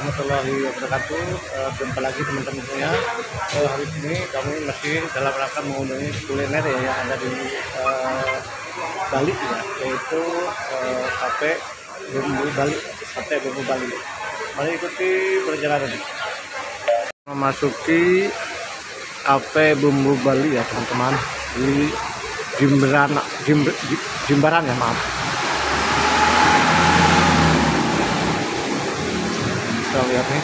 warahmatullahi wabarakatuh. Jumpa lagi teman-teman semuanya. Hari ini kami masih dalam rangka mengunjungi kuliner ya yang ada di Bali ya, yaitu Kafe Bumbu Bali. Sate Bumbu Bali. Mari ikuti perjalanan. Memasuki Kafe Bumbu Bali ya teman-teman, di Jimbaran ya, maaf. Kita lihat nih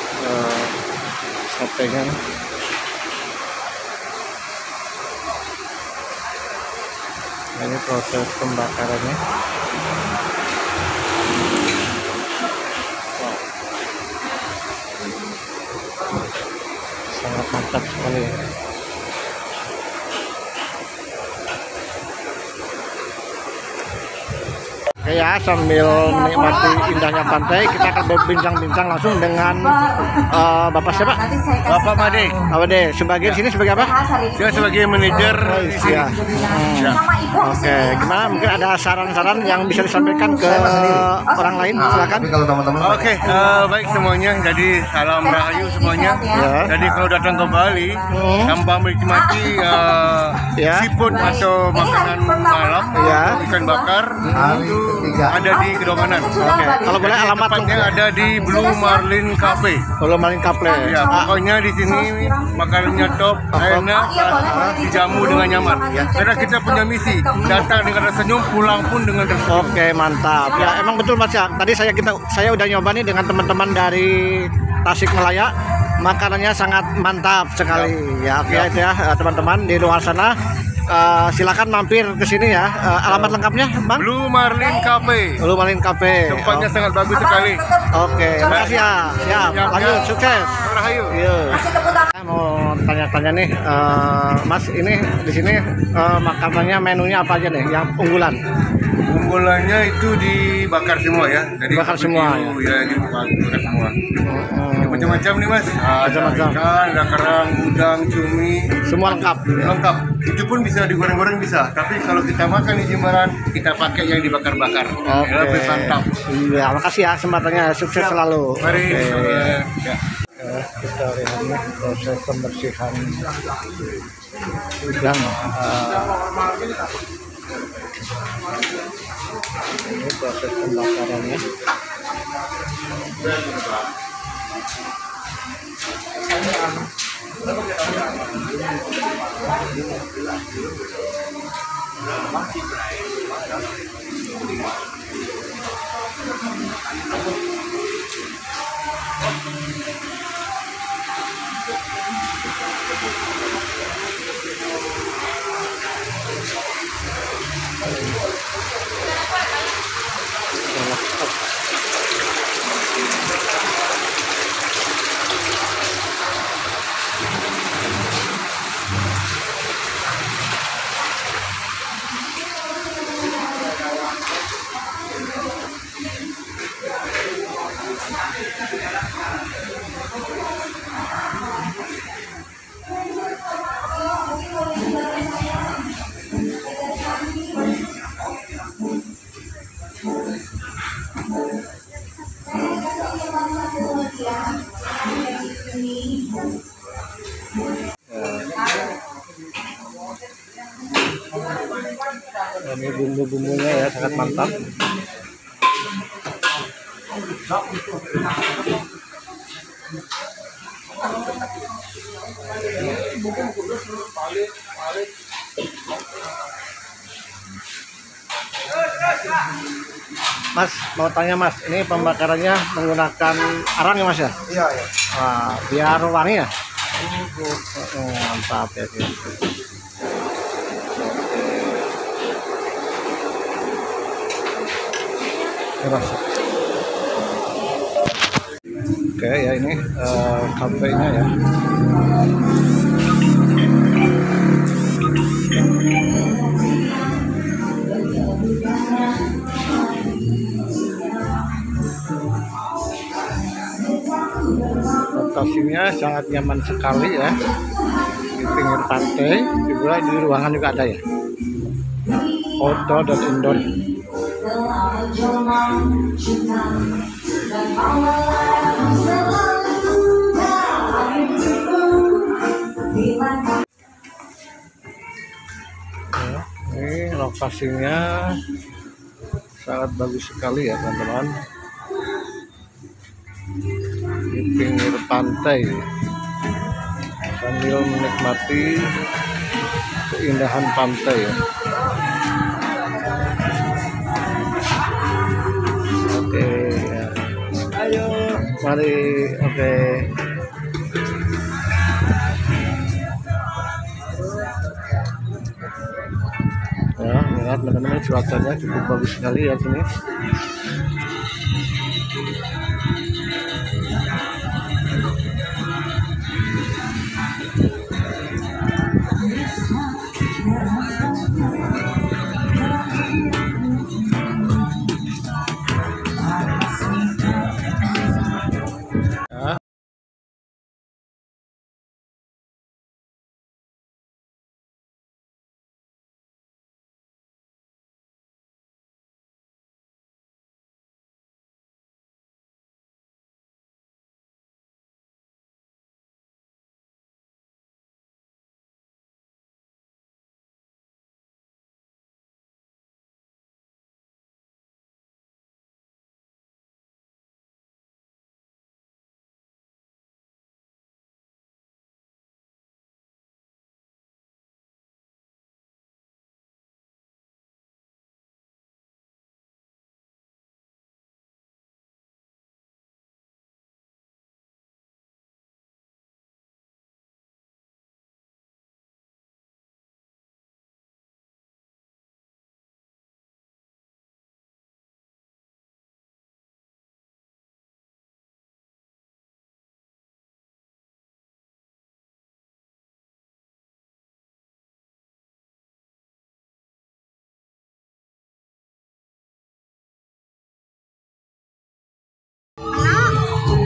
satenya nih. Ini proses pembakarannya. Wow. Sangat mantap sekali ya. Oke ya, sambil menikmati indahnya pantai, kita akan berbincang-bincang langsung dengan Bapak siapa? Bapak Made. Made. Sebagai sini sebagai apa? Saya sebagai manajer di sini. Oke, gimana? Mungkin ada saran-saran yang bisa disampaikan ke orang lain? Silakan. Oke, baik semuanya. Jadi salam rahayu semuanya. Ya. Jadi kalau datang ke Bali, tanpa menikmati seafood atau makanan malam, Ya. ikan bakar, itu ada di Kedonganan. Oke. Kalau boleh alamat tempatnya ada di Blue Marlin Cafe. Blue Marlin Cafe. Ya, pokoknya di sini makanannya top, enak, dijamu dengan nyaman. Karena kita punya misi, datang dengan rasa senyum, pulang pun dengan rasa senyum. Oke, mantap. Ya, emang betul Mas ya. Tadi saya udah nyoba nih dengan teman-teman dari Tasikmalaya. Makanannya sangat mantap sekali. Ya, oke itu ya teman-teman di luar sana. Silakan mampir ke sini ya. Alamat lengkapnya, Bang? Blue Marlin Cafe. Blue Marlin Cafe. Tempatnya sangat bagus sekali. Oke, makasih ya. Siap. Lanjut, sukses. Rahayu. Iya. Saya mau tanya-tanya nih, Mas, ini di sini makanannya menunya apa aja nih yang unggulan? Unggulannya itu dibakar semua ya. Jadi Bakar semua ya, dibakar semua. Macam-macam nih Mas. Macam-macam. Ikan, ada kerang, udang, cumi. Semua lengkap. Lengkap. Itu pun bisa digoreng-goreng bisa. Tapi kalau kita makan di Jimbaran, kita pakai yang dibakar-bakar. Oke. Lebih mantap. Iya, makasih ya kesempatannya. Sukses selalu. Mari. Oke. Ya. Kita lihat nih proses pembersihan udang. Ini proses pembakarannya. Ini bumbu-bumbunya ya sangat mantap. Mas, mau tanya Mas, ini pembakarannya menggunakan arang ya Mas ya? Iya, ya. Wah, biar wangi ya? Mantap ya. Oke ya, ini kafenya ya. Lokasinya sangat nyaman sekali ya, di pinggir pantai, juga di ruangan juga ada ya, outdoor dan indoor. elevasinya sangat bagus sekali ya teman-teman, di pinggir pantai sambil menikmati keindahan pantai ya. Oke ya. Ayo mari. Oke. Ya, lihat teman-teman, cuacanya cukup bagus sekali ya sini. Ya.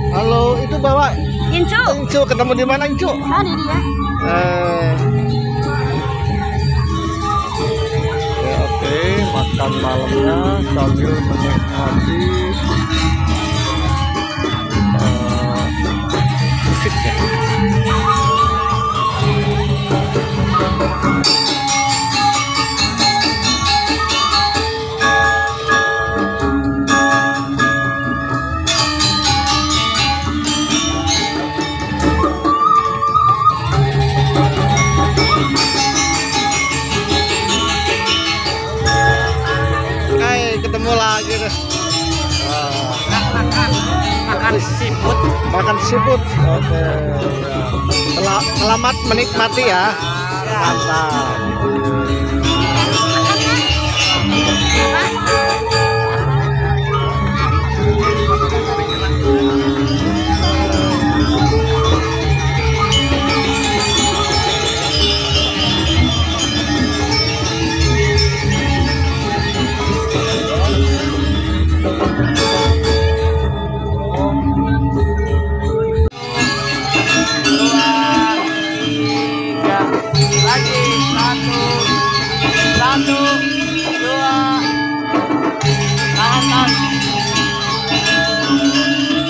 Halo, itu bawa Incu ketemu di mana Incu? Ah, di dia. Ya, oke, makan malamnya sambil menikmati musik ya. Ketemu lagi deh. Makan siput. Makan siput. Oke. Selamat menikmati ya. Mantap.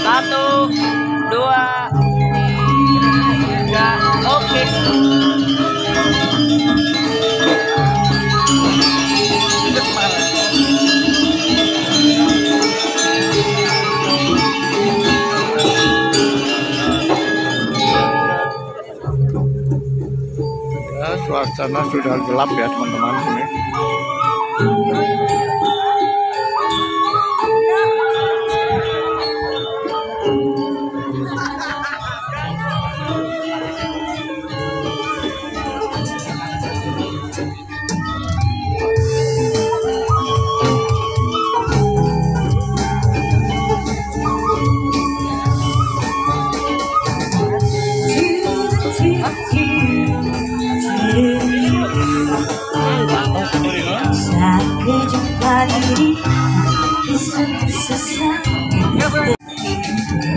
Satu, dua, tiga, oke. Ya, suasana sudah gelap ya teman-teman sini.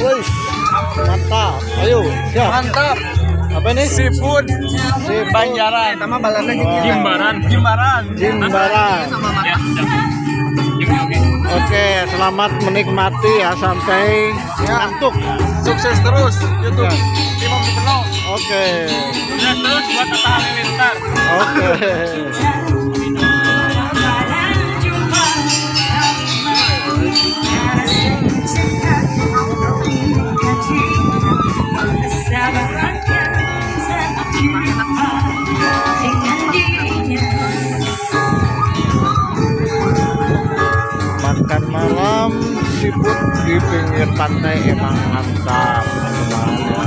Wih, mantap. Ayo, siap. Mantap. Apa ini? Siput. Banjaran. Sama balannya Jimbaran. Jimbaran. Jimbaran. Oke, selamat menikmati ya sampai ngantuk. Sukses terus YouTube. Ya. Imam Dipenuh. Oke. Sukses terus buat Atta Halilintar. Oke. gabut di pinggir pantai emang mantap teman-teman ya.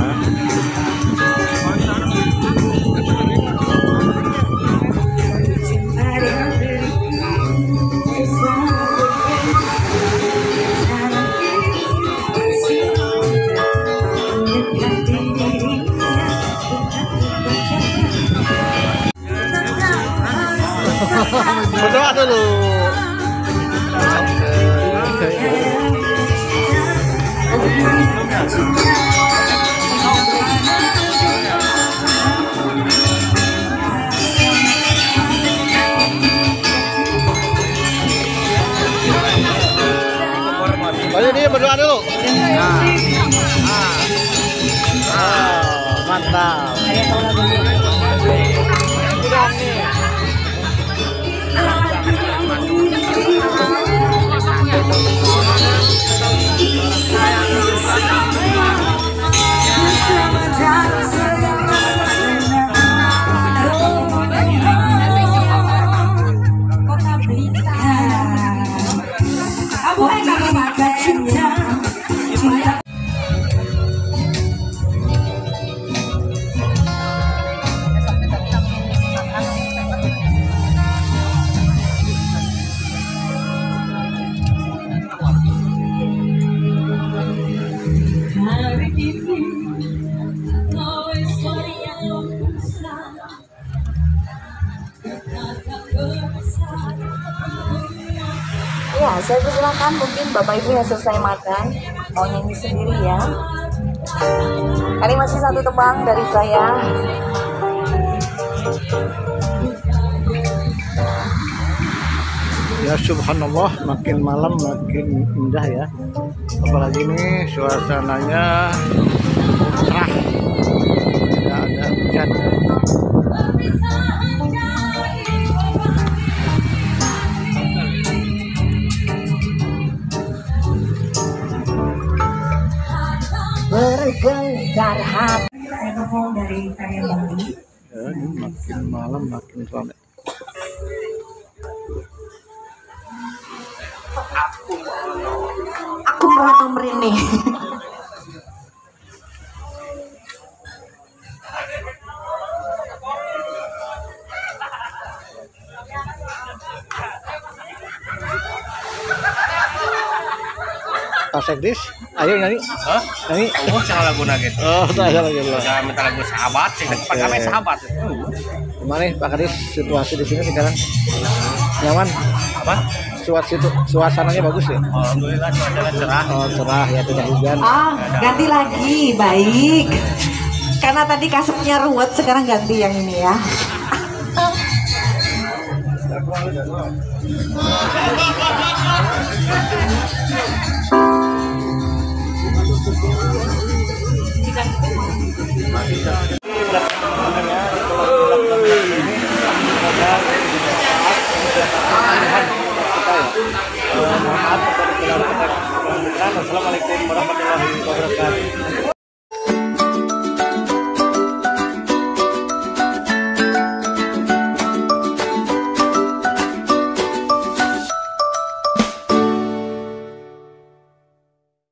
Berdoa dulu. Ayo dia berdoa dulu. Mantap. Ya, saya persilakan mungkin Bapak Ibu yang selesai makan mau nyanyi sendiri ya. Kali masih satu tebang dari saya. Ya subhanallah, makin malam makin indah ya. Apalagi ini suasananya cerah, tidak ada hujan. Bergetar hati dari karya Bali. Ya, ini makin malam makin ramai. Aku mau nomor ini. Pak Sekdis, ayo nyanyi. Hah? Nyanyi. Oh, salah lagu gitu. Oh, saya lagi lah. Jangan minta lagu sahabat, sih kan kami sahabat. Gimana nih Pak Kadis situasi di sini sekarang? Nyaman? Apa? Suasananya bagus ya? Alhamdulillah cuacanya cerah. Oh, cerah ya, tidak hujan. Ganti lagi, baik. Karena tadi kasetnya ruwet, sekarang ganti yang ini ya. Assalamualaikum warahmatullahi wabarakatuh.